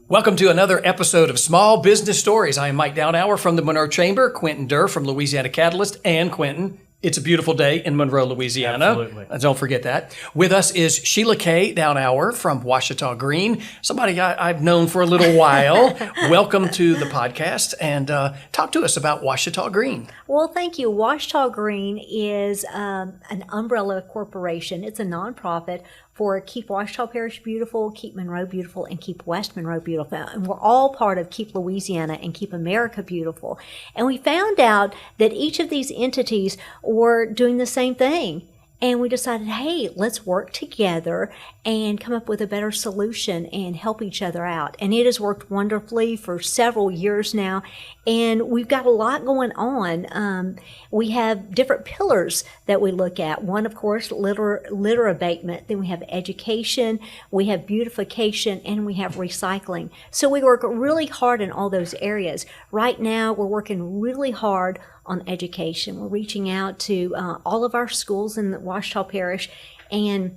Welcome to another episode of Small Business Stories. I am Mike Downhour from the Monroe Chamber, Quentin Durr from Louisiana Catalyst, and Quentin, it's a beautiful day in Monroe, Louisiana. Absolutely. Don't forget that. With us is Sheila Kay Downhour from Ouachita Green, somebody I've known for a little while. Welcome to the podcast, and talk to us about Ouachita Green. Well, thank you. Ouachita Green is an umbrella corporation. It's a nonprofit for Keep Ouachita Parish Beautiful, Keep Monroe Beautiful, and Keep West Monroe Beautiful. And we're all part of Keep Louisiana and Keep America Beautiful. And we found out that each of these entities were doing the same thing. And we decided, hey, let's work together and come up with a better solution and help each other out. And it has worked wonderfully for several years now. And we've got a lot going on. We have different pillars that we look at. One, of course, litter abatement. Then we have education, we have beautification, and we have recycling. So we work really hard in all those areas. Right now, we're working really hard on education. We're reaching out to all of our schools in the Ouachita Parish, and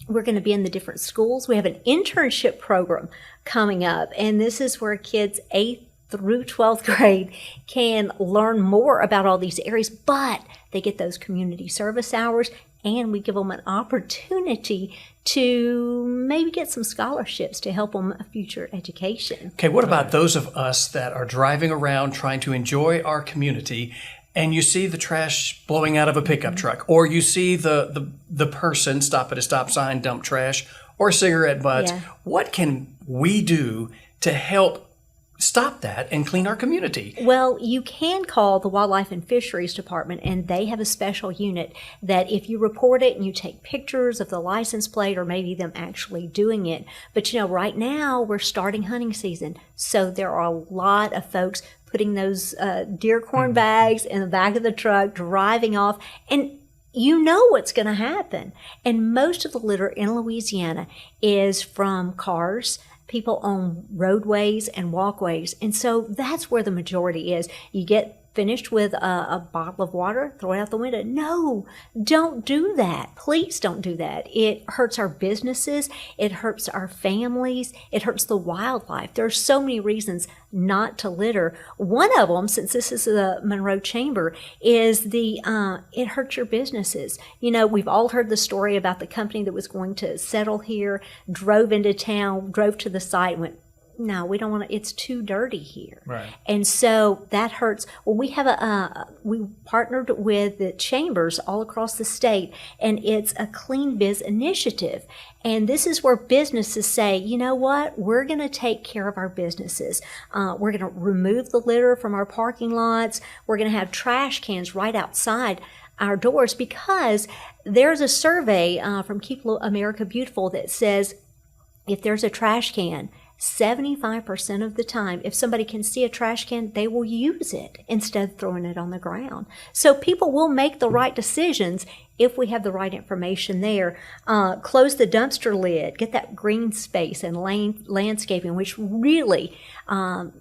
we're going to be in the different schools. We have an internship program coming up, and this is where kids 8th through 12th grade can learn more about all these areas, but they get those community service hours, and we give them an opportunity to maybe get some scholarships to help them a future education. Okay, what about those of us that are driving around trying to enjoy our community, and you see the trash blowing out of a pickup truck, or you see the person stop at a stop sign, dump trash, or cigarette butts? Yeah. What can we do to help stop that and clean our community? Well, you can call the Wildlife and Fisheries Department, and they have a special unit that if you report it and you take pictures of the license plate or maybe them actually doing it. But you know, right now we're starting hunting season, so there are a lot of folks putting those deer corn bags in the back of the truck, driving off, and you know what's going to happen. And most of the litter in Louisiana is from cars, people on roadways and walkways. And so that's where the majority is. You get finished with a bottle of water, throw it out the window. No, don't do that. Please don't do that. It hurts our businesses. It hurts our families. It hurts the wildlife. There are so many reasons not to litter. One of them, since this is the Monroe Chamber, is it hurts your businesses. You know, we've all heard the story about the company that was going to settle here, drove into town, drove to the site, and went, no, we don't want to, it's too dirty here. Right. And so that hurts. Well, we have we partnered with the chambers all across the state, and it's a Clean Biz initiative. And this is where businesses say, you know what, we're going to take care of our businesses. We're going to remove the litter from our parking lots. We're going to have trash cans right outside our doors, because there's a survey from Keep America Beautiful that says if there's a trash can, 75% of the time, if somebody can see a trash can, they will use it instead of throwing it on the ground. So people will make the right decisions if we have the right information there. Close the dumpster lid, get that green space and landscaping, which really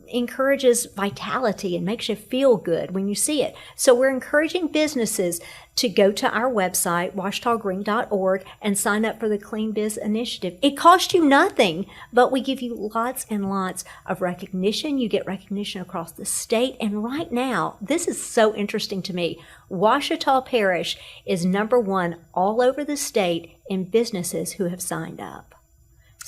encourages vitality and makes you feel good when you see it. So we're encouraging businesses to go to our website, ouachitagreen.org, and sign up for the Clean Biz Initiative. It costs you nothing, but we give you lots and lots of recognition. You get recognition across the state. And right now, this is so interesting to me. Ouachita Parish is #1 all over the state in businesses who have signed up.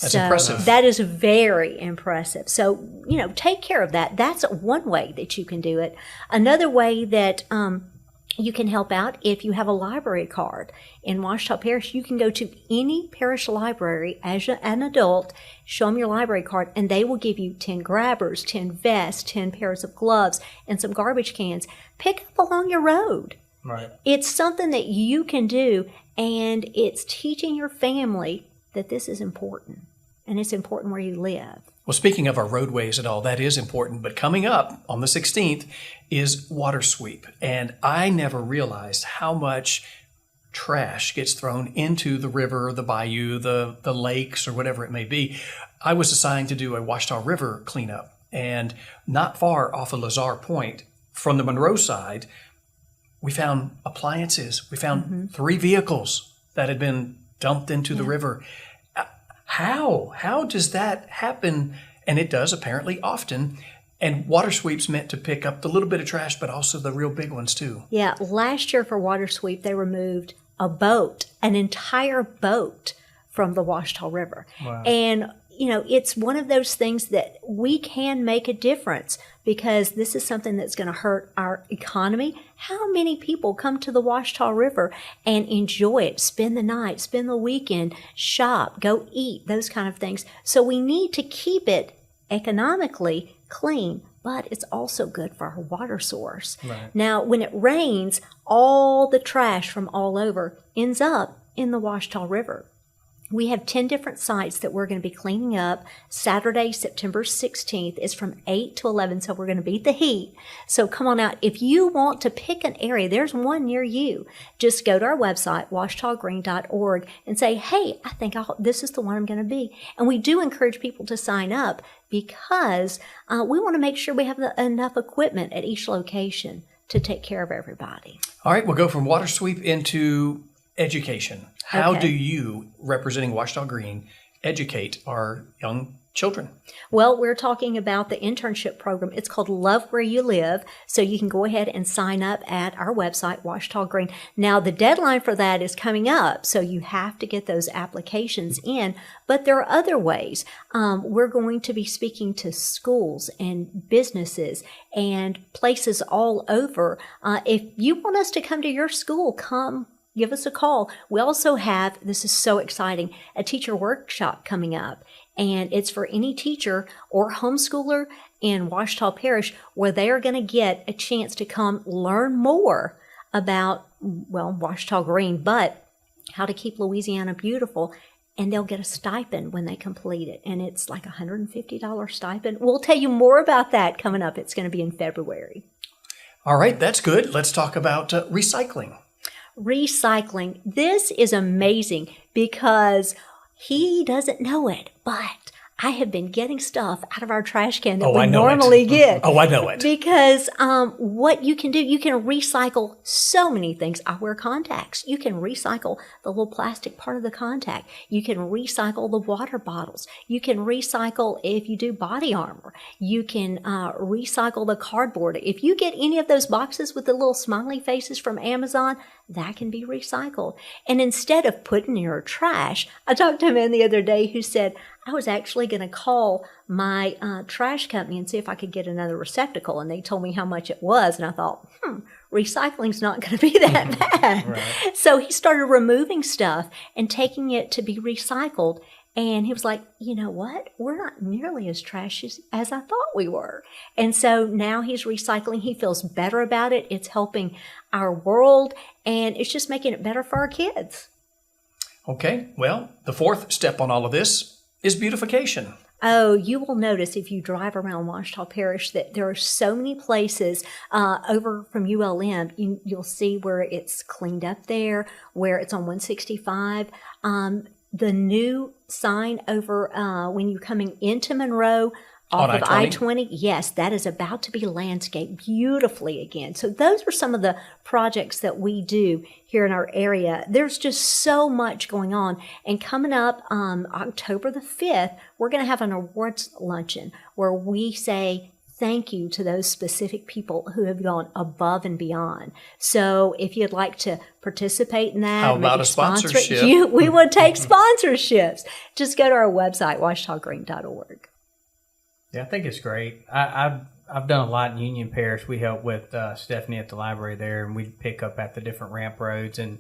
That's impressive. That is very impressive. So, you know, take care of that. That's one way that you can do it. Another way that you can help out, if you have a library card in Ouachita Parish, you can go to any parish library as an adult, show them your library card, and they will give you 10 grabbers, 10 vests, 10 pairs of gloves, and some garbage cans. Pick up along your road. Right. It's something that you can do, and it's teaching your family that this is important, and it's important where you live. Well, speaking of our roadways and all, that is important. But coming up on the 16th is water sweep. And I never realized how much trash gets thrown into the river, the bayou, the lakes, or whatever it may be. I was assigned to do a Ouachita River cleanup. And not far off of Lazar Point, from the Monroe side, we found appliances. We found 3 vehicles that had been dumped into the river. How does that happen and it does apparently often. And water sweep's meant to pick up the little bit of trash, but also the real big ones too. Yeah, last year for water sweep, they removed a boat, an entire boat from the Ouachita River. Wow. And, it's one of those things that we can make a difference, because this is something that's going to hurt our economy. How many people come to the Ouachita River and enjoy it, spend the night, spend the weekend, shop, go eat, those kind of things. So we need to keep it economically clean, but it's also good for our water source. Right. Now, when it rains, all the trash from all over ends up in the Ouachita River. We have 10 different sites that we're going to be cleaning up. Saturday, September 16th is from 8 to 11, so we're going to beat the heat. So come on out. If you want to pick an area, there's one near you. Just go to our website, ouachitagreen.org, and say, hey, I think this is the one I'm going to be. And we do encourage people to sign up, because we want to make sure we have enough equipment at each location to take care of everybody. All right, we'll go from water sweep into education. How Okay. do you, representing Ouachita Green, educate our young children? Well, we're talking about the internship program. It's called Love Where You Live. So you can go ahead and sign up at our website, Ouachita Green. Now, the deadline for that is coming up, so you have to get those applications in. But there are other ways. We're going to be speaking to schools and businesses and places all over. If you want us to come to your school, come. Give us a call. We also have, this is so exciting, a teacher workshop coming up. And it's for any teacher or homeschooler in Ouachita Parish, where they are going to get a chance to come learn more about, Ouachita Green, but how to keep Louisiana beautiful. And they'll get a stipend when they complete it. And it's like a $150 stipend. We'll tell you more about that coming up. It's going to be in February. All right, that's good. Let's talk about recycling. Recycling. This is amazing, because he doesn't know it, but I have been getting stuff out of our trash can that we normally get. Oh, I know it. Because what you can do, you can recycle so many things. I wear contacts. You can recycle the little plastic part of the contact. You can recycle the water bottles. You can recycle if you do body armor. You can recycle the cardboard. If you get any of those boxes with the little smiley faces from Amazon, that can be recycled. And instead of putting in your trash, I talked to a man the other day who said, I was actually going to call my trash company and see if I could get another receptacle. And they told me how much it was. And I thought, recycling's not going to be that bad. Right. So he started removing stuff and taking it to be recycled. And he was like, you know what? We're not nearly as trashy as I thought we were. And so now he's recycling. He feels better about it. It's helping our world, and it's just making it better for our kids. Okay, well, the fourth step on all of this is beautification. Oh, you will notice if you drive around Ouachita Parish that there are so many places over from ULM. You'll see where it's cleaned up there, where it's on 165. The new sign over when you're coming into Monroe off of I-20, yes, that is about to be landscaped beautifully again. So those are some of the projects that we do here in our area. There's just so much going on. And coming up October the 5th, we're going to have an awards luncheon where we say thank you to those specific people who have gone above and beyond. So if you'd like to participate in that, how about a sponsorship? We would take sponsorships. Just go to our website, ouachitagreen.org. Yeah, I think it's great. I've done a lot in Union Parish. We help with Stephanie at the library there, and we pick up at the different ramp roads. And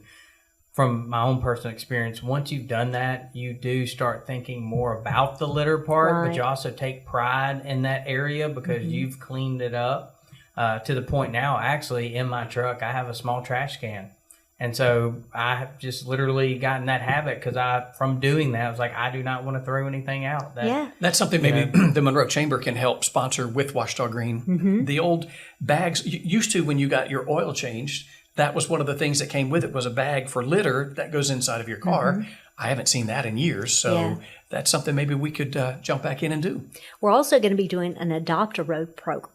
from my own personal experience, once you've done that, you do start thinking more about the litter part, Right. but you also take pride in that area because you've cleaned it up to the point now, actually, in my truck, I have a small trash can. And so I have just literally gotten that habit because from doing that, I was like, I do not want to throw anything out. Yeah. That's something maybe the Monroe Chamber can help sponsor with Ouachita Green. The old bags, used to when you got your oil changed, that was one of the things that came with it was a bag for litter that goes inside of your car. I haven't seen that in years, so that's something maybe we could jump back in and do. We're also going to be doing an Adopt a Road program.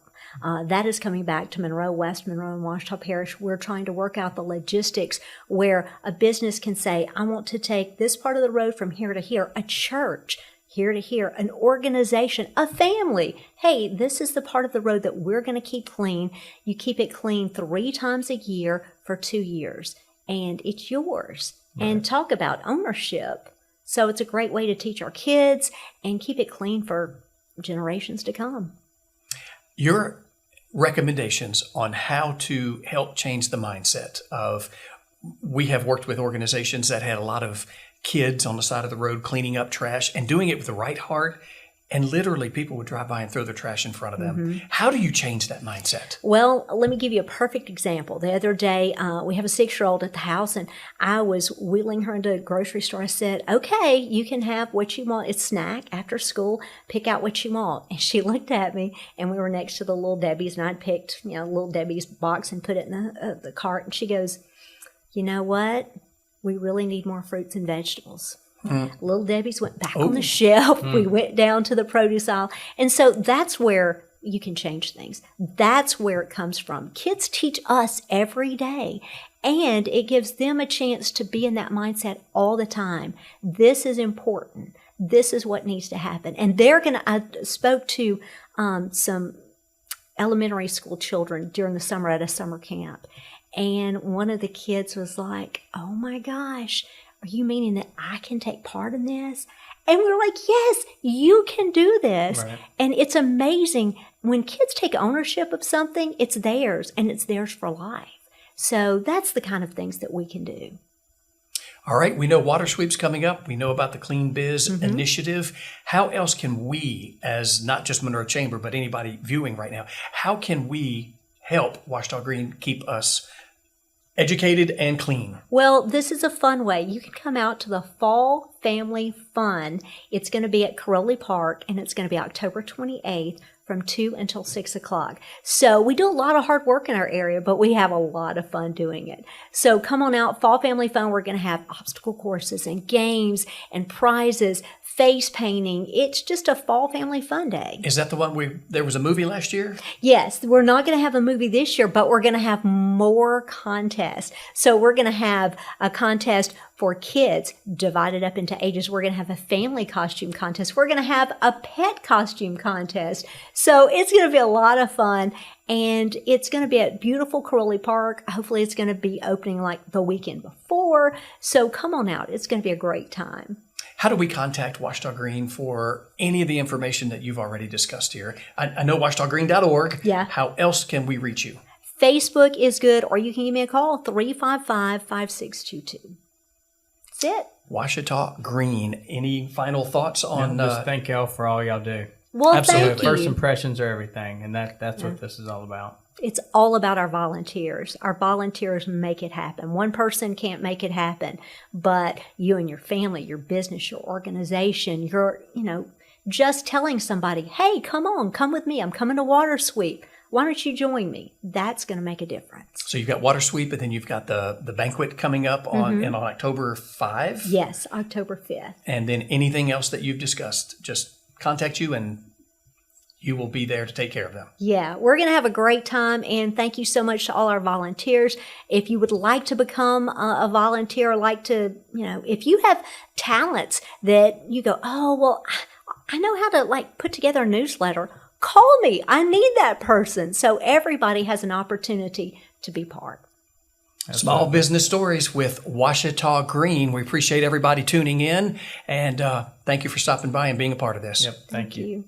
That is coming back to Monroe, West Monroe, and Ouachita Parish. We're trying to work out the logistics where a business can say, I want to take this part of the road from here to here. A church here to here, an organization, a family. Hey, this is the part of the road that we're going to keep clean. You keep it clean 3 times a year for 2 years, and it's yours. Right. And talk about ownership. So it's a great way to teach our kids and keep it clean for generations to come. Your recommendations on how to help change the mindset of, we have worked with organizations that had a lot of kids on the side of the road cleaning up trash and doing it with the right heart. And literally people would drive by and throw their trash in front of them. Mm-hmm. How do you change that mindset? Well, let me give you a perfect example. The other day, we have a 6-year-old at the house, and I was wheeling her into a grocery store. I said, okay, you can have what you want. It's snack after school. Pick out what you want. And she looked at me, and we were next to the Little Debbie's, and I'd picked, Little Debbie's box and put it in the cart. And she goes, you know what? We really need more fruits and vegetables. Little Debbie's went back on the shelf. We went down to the produce aisle. And so that's where you can change things. That's where it comes from. Kids teach us every day, and it gives them a chance to be in that mindset all the time. This is important. This is what needs to happen. And I spoke to some elementary school children during the summer at a summer camp. And one of the kids was like, oh my gosh, are you meaning that I can take part in this? And we were like, yes, you can do this. Right. And it's amazing. When kids take ownership of something, it's theirs, and it's theirs for life. So that's the kind of things that we can do. All right. We know Water Sweep's coming up. We know about the Clean Biz initiative. How else can we, as not just Monroe Chamber, but anybody viewing right now, how can we help Ouachita Green keep us educated and clean? Well, this is a fun way. You can come out to the Fall Family Fun. It's going to be at Caroli Park, and it's going to be October 28th from 2 until 6 o'clock. So we do a lot of hard work in our area, but we have a lot of fun doing it. So come on out, Fall Family Fun. We're going to have obstacle courses and games and prizes, face painting. It's just a Fall Family Fun day. Is that the one there was a movie last year? Yes, we're not going to have a movie this year, but we're going to have more contests. So we're going to have a contest for kids divided up into ages. We're going to have a family costume contest. We're going to have a pet costume contest. So it's going to be a lot of fun, and it's going to be at beautiful Caroli Park. Hopefully it's going to be opening like the weekend before. So come on out. It's going to be a great time. How do we contact Ouachita Green for any of the information that you've already discussed here? I know ouachitagreen.org. Yeah. How else can we reach you? Facebook is good, or you can give me a call, 355-5622. That's it. Ouachita Green. Any final thoughts on... just thank y'all for all y'all do. Well, absolutely. thank you. First impressions are everything, and that's what this is all about. It's all about our volunteers. Our volunteers make it happen. One person can't make it happen, but you and your family, your business, your organization, just telling somebody, hey, come with me. I'm coming to Water Sweep. Why don't you join me? That's going to make a difference. So you've got Water Sweep, and then you've got the banquet coming up on October 5? Yes, October 5th. And then anything else that you've discussed, just contact you and you will be there to take care of them. Yeah, we're going to have a great time, and thank you so much to all our volunteers. If you would like to become a volunteer, if you have talents that you go, oh, well, I know how to put together a newsletter, call me. I need that person. So everybody has an opportunity to be part. Small Business Stories with Ouachita Green. We appreciate everybody tuning in, and thank you for stopping by and being a part of this. Yep, thank you.